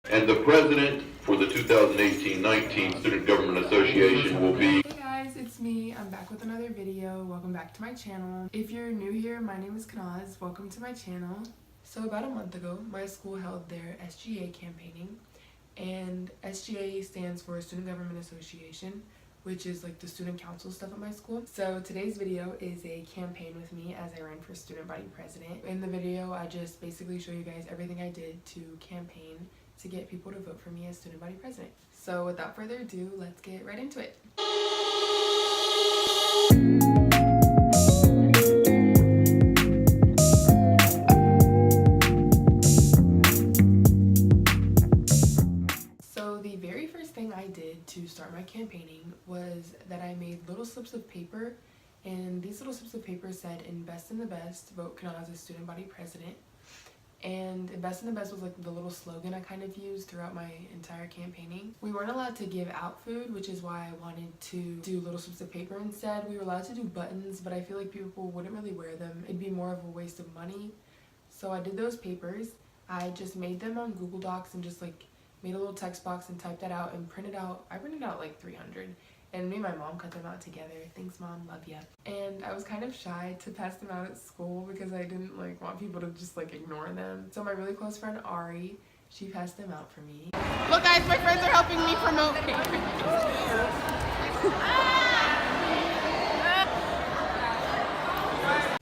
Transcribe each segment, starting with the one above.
And the president for the 2018-19 Student Government Association will be... Hey guys, it's me. I'm back with another video. Welcome back to my channel. If you're new here, my name is Kanaz. Welcome to my channel. So about a month ago, my school held their SGA campaigning, and SGA stands for Student Government Association, which is like the student council stuff at my school. So today's video is a campaign with me as I ran for student body president. In the video, I just basically show you guys everything I did to campaign to get people to vote for me as student body president. So without further ado, let's get right into it. So the very first thing I did to start my campaigning was that I made little slips of paper, and these little slips of paper said, "Invest in the best, vote Kanaz as student body president." And invest in the best was like the little slogan I kind of used throughout my entire campaigning. We weren't allowed to give out food, which is why I wanted to do little slips of paper instead. We were allowed to do buttons, but I feel like people wouldn't really wear them. It'd be more of a waste of money. So I did those papers. I just made them on Google Docs and just like made a little text box and typed that out and printed out. I printed out like 300. And me and my mom cut them out together. Thanks, Mom, love ya. And I was kind of shy to pass them out at school because I didn't like want people to just like ignore them. So my really close friend Ari, she passed them out for me. Look guys, my friends are helping me promote.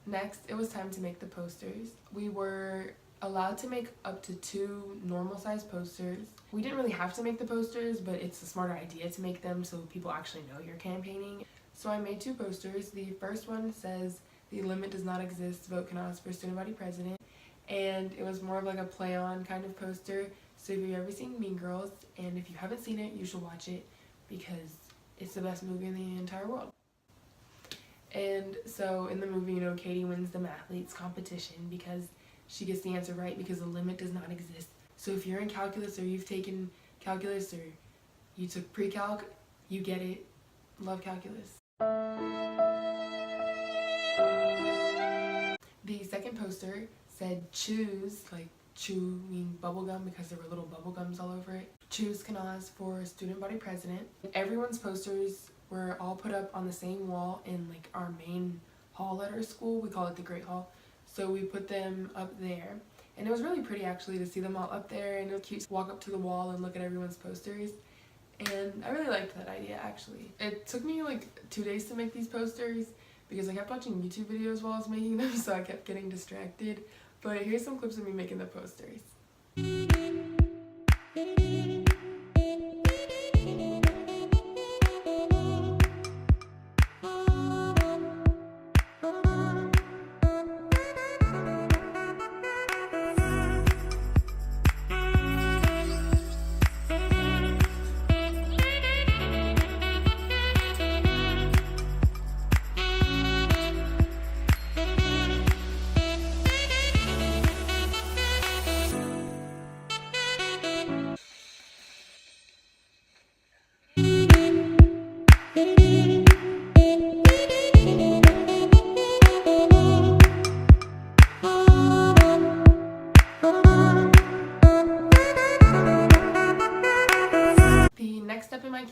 Next, it was time to make the posters. We were allowed to make up to 2 normal size posters. We didn't really have to make the posters, but it's a smarter idea to make them so people actually know you're campaigning. So I made 2 posters. The first one says, "The limit does not exist, vote Kanaz for student body president." And it was more of like a play on kind of poster. So if you've ever seen Mean Girls, and if you haven't seen it, you should watch it because it's the best movie in the entire world. And so in the movie, you know, Katie wins the mathletes competition because she gets the answer right because the limit does not exist. So if you're in calculus or you've taken calculus or you took pre-calc, you get it. Love calculus. The second poster said choose, like chewing bubblegum because there were little bubblegums all over it. Choose Kanaz for student body president. Everyone's posters were all put up on the same wall in like our main hall at our school. We call it the Great Hall. So we put them up there, and it was really pretty actually to see them all up there, and it was cute to walk up to the wall and look at everyone's posters, and I really liked that idea actually. It took me like 2 days to make these posters because I kept watching YouTube videos while I was making them, so I kept getting distracted, but here's some clips of me making the posters.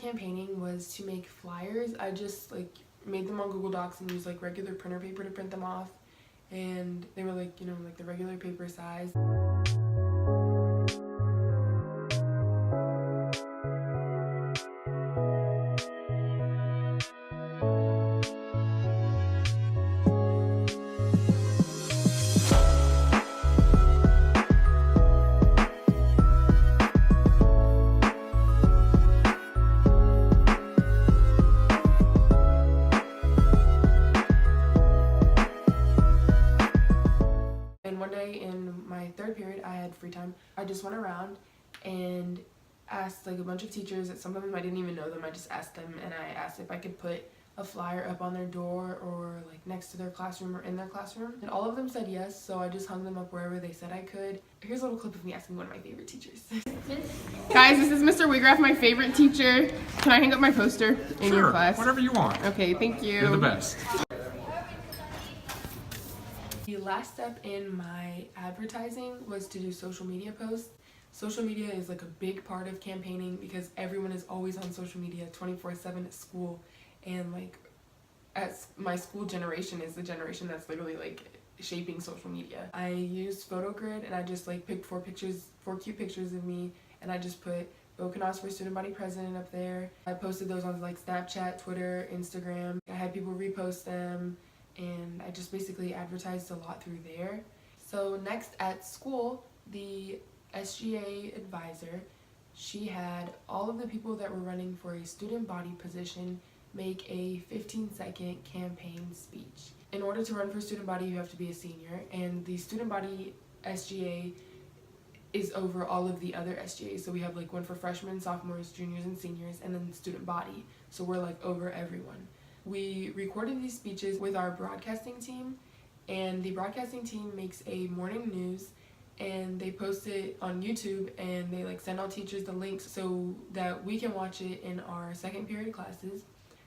Campaigning was to make flyers. I just like made them on Google Docs and used like regular printer paper to print them off, and they were like, you know, like the regular paper size. Third period, I had free time. I just went around and asked like a bunch of teachers. Some of them I didn't even know them. I just asked them, and I asked if I could put a flyer up on their door or like next to their classroom or in their classroom, and all of them said yes, so I just hung them up wherever they said I could. Here's a little clip of me asking one of my favorite teachers. Guys, this is Mr. Wiggraff, my favorite teacher. Can I hang up my poster in your class? Whatever you want. Okay, thank you. You're the best. The last step in my advertising was to do social media posts. Social media is like a big part of campaigning because everyone is always on social media 24/7 at school, and like my school generation is the generation that's literally like shaping social media. I used PhotoGrid and I just like picked four cute pictures of me, and I just put vote Knaz for student body president up there. I posted those on like Snapchat, Twitter, Instagram. I had people repost them, and I just basically advertised a lot through there. So next at school, the SGA advisor, she had all of the people that were running for a student body position make a 15-second campaign speech. In order to run for student body, you have to be a senior, and the student body SGA is over all of the other SGAs. So we have like one for freshmen, sophomores, juniors, and seniors, and then student body. So we're like over everyone. We recorded these speeches with our broadcasting team, and the broadcasting team makes a morning news, and they post it on YouTube, and they like send all teachers the links so that we can watch it in our second period classes.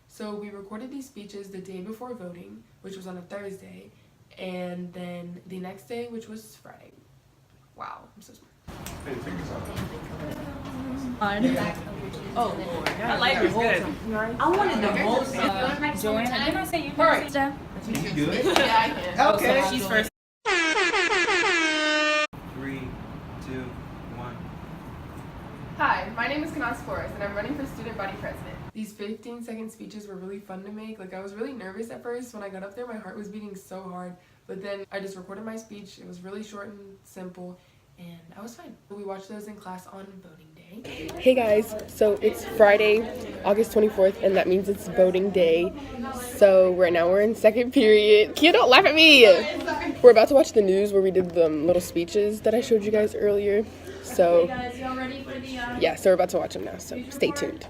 So we recorded these speeches the day before voting, which was on a Thursday, and then the next day, which was Friday. Wow, I'm so smart. Oh, Lord. That light was good. I wanted the most. Joanna, did I say you first? Yeah, I can. Okay. So she's first. 3, 2, 1. Hi, my name is Knaz Flores, and I'm running for student body president. These 15-second speeches were really fun to make. Like, I was really nervous at first. When I got up there, my heart was beating so hard. But then I just recorded my speech. It was really short and simple, and I was fine. We watched those in class on voting day. Hey guys, so it's Friday, August 24th, and that means it's voting day. So right now we're in second period. Kia, don't laugh at me! We're about to watch the news where we did the little speeches that I showed you guys earlier. So, yeah, so we're about to watch them now, so stay tuned.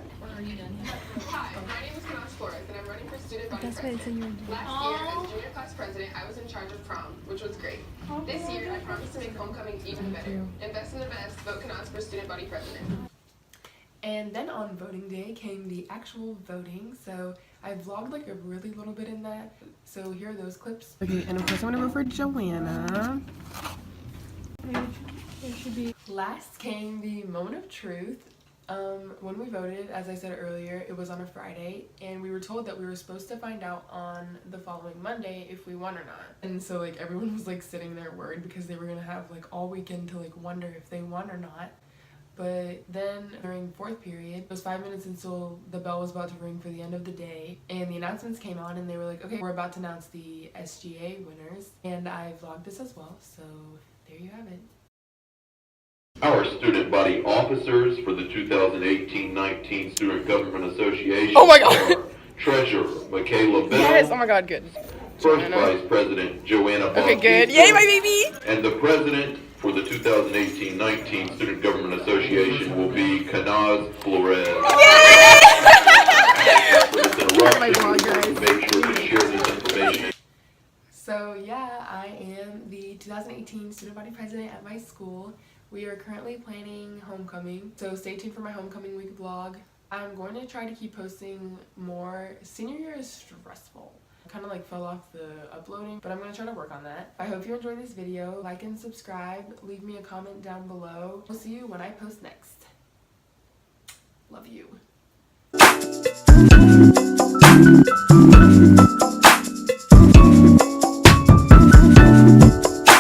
Hi, my name is Knaz Flores, and I'm running for student body president. Last year, as junior class president, I was in charge of prom, which was great. This year, I promise to make homecoming even better. Invest in the best, vote Knaz for student body president. And then on voting day came the actual voting. So I vlogged like a really little bit in that. So here are those clips. Okay, and of course I'm gonna vote for Joanna. Last came the moment of truth. When we voted, as I said earlier, it was on a Friday, and we were told that we were supposed to find out on the following Monday if we won or not. And so like everyone was like sitting there worried because they were gonna have like all weekend to like wonder if they won or not. But then during fourth period, it was 5 minutes until the bell was about to ring for the end of the day, and the announcements came on, and they were like, okay, we're about to announce the SGA winners, and I vlogged this as well, so there you have it. Our student body officers for the 2018-19 Student Government Association. Oh my God. are Treasurer Michaela Bell. Yes, oh my god, good. First Joanna. Vice President Joanna. Okay, good. Yay, my baby! And the President for the 2018-19 Student Government Association will be Knaz Flores. My vlog, guys. Make sure to share this information. So yeah, I am the 2018 student body president at my school. We are currently planning homecoming, so stay tuned for my homecoming week vlog. I'm going to try to keep posting more. Senior year is stressful. I kind of like fell off the uploading, but I'm going to try to work on that. I hope you enjoyed this video. Like and subscribe. Leave me a comment down below. We'll see you when I post next. Love you.